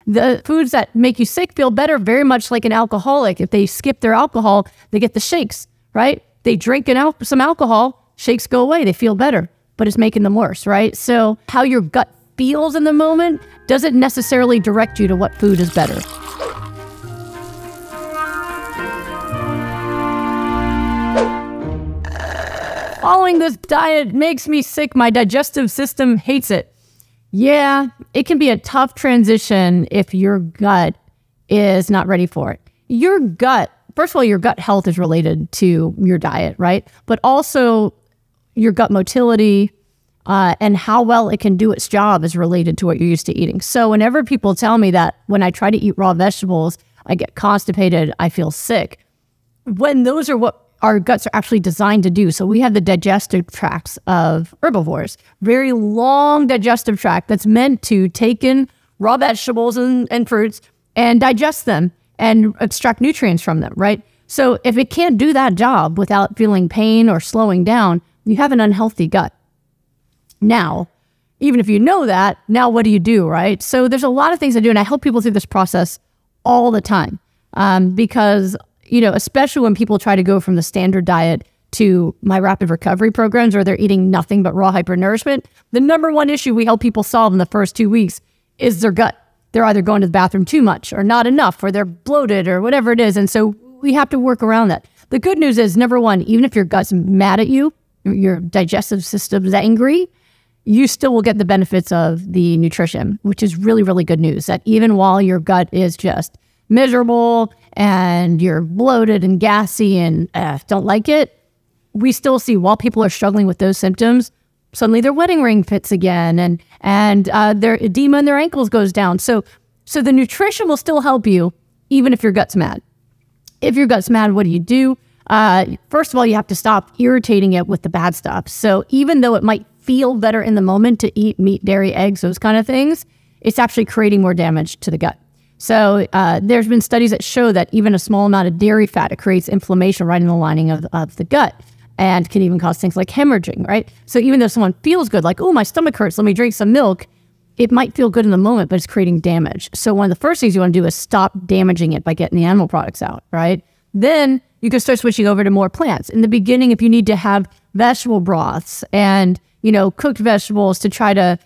The foods that make you sick feel better, very much like an alcoholic. If they skip their alcohol, they get the shakes, right? They drink some alcohol, shakes go away, they feel better, but it's making them worse, right? So how your gut feels in the moment doesn't necessarily direct you to what food is better. Following this diet makes me sick. My digestive system hates it. Yeah, it can be a tough transition if your gut is not ready for it. Your gut, first of all, your gut health is related to your diet, right? But also your gut motility and how well it can do its job is related to what you're used to eating. So whenever people tell me that when I try to eat raw vegetables, I get constipated, I feel sick, when those are what our guts are actually designed to do. So we have the digestive tracts of herbivores, very long digestive tract that's meant to take in raw vegetables and fruits and digest them and extract nutrients from them, right? So if it can't do that job without feeling pain or slowing down, you have an unhealthy gut. Now, even if you know that, now what do you do, right? So there's a lot of things I do, and I help people through this process all the time because especially when people try to go from the standard diet to my rapid recovery programs where they're eating nothing but raw hypernourishment, the number one issue we help people solve in the first 2 weeks is their gut. They're either going to the bathroom too much or not enough, or they're bloated or whatever it is. And so we have to work around that. The good news is, number one, even if your gut's mad at you, your digestive system's angry, you still will get the benefits of the nutrition, which is really, really good news. That even while your gut is just miserable and you're bloated and gassy and don't like it, we still see while people are struggling with those symptoms, suddenly their wedding ring fits again and their edema in their ankles goes down. So the nutrition will still help you even if your gut's mad. If your gut's mad, what do you do? First of all, you have to stop irritating it with the bad stuff. So even though it might feel better in the moment to eat meat, dairy, eggs, those kind of things, it's actually creating more damage to the gut. So there's been studies that show that even a small amount of dairy fat, it creates inflammation right in the lining of the gut and can even cause things like hemorrhaging, right? So even though someone feels good, like, oh, my stomach hurts, let me drink some milk, it might feel good in the moment, but it's creating damage. So one of the first things you want to do is stop damaging it by getting the animal products out, right? Then you can start switching over to more plants. In the beginning, if you need to have vegetable broths and, cooked vegetables to try to,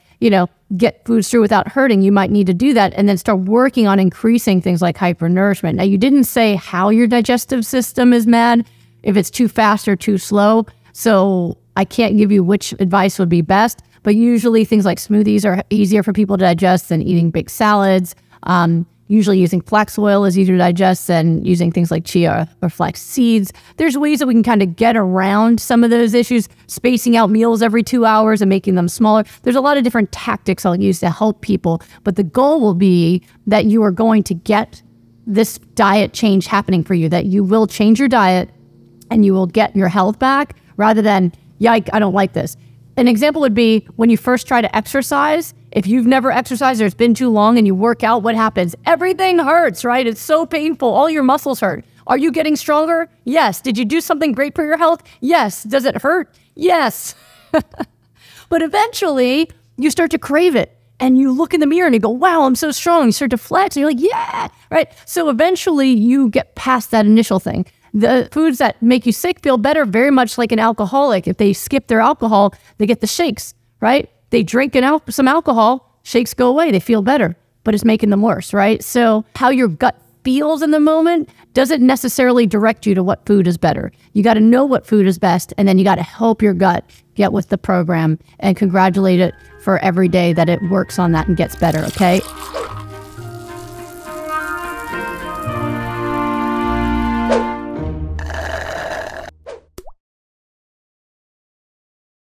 get foods through without hurting, you might need to do that and then start working on increasing things like hypernourishment. Now, you didn't say how your digestive system is mad, if it's too fast or too slow. So I can't give you which advice would be best, but usually things like smoothies are easier for people to digest than eating big salads. Usually using flax oil is easier to digest than using things like chia or flax seeds. There's ways that we can kind of get around some of those issues, spacing out meals every 2 hours and making them smaller. There's a lot of different tactics I'll use to help people, but the goal will be that you are going to get this diet change happening for you, that you will change your diet and you will get your health back rather than, yike, I don't like this. An example would be when you first try to exercise. If you've never exercised or it's been too long and you work out, what happens? Everything hurts, right? It's so painful. All your muscles hurt. Are you getting stronger? Yes. Did you do something great for your health? Yes. Does it hurt? Yes. But eventually you start to crave it and you look in the mirror and you go, wow, I'm so strong. You start to flex and you're like, yeah, right? So eventually you get past that initial thing. The foods that make you sick feel better, very much like an alcoholic. If they skip their alcohol, they get the shakes, right? They drink some alcohol, shakes go away, they feel better, but it's making them worse, right? So how your gut feels in the moment doesn't necessarily direct you to what food is better. You got to know what food is best, and then you got to help your gut get with the program and congratulate it for every day that it works on that and gets better, okay?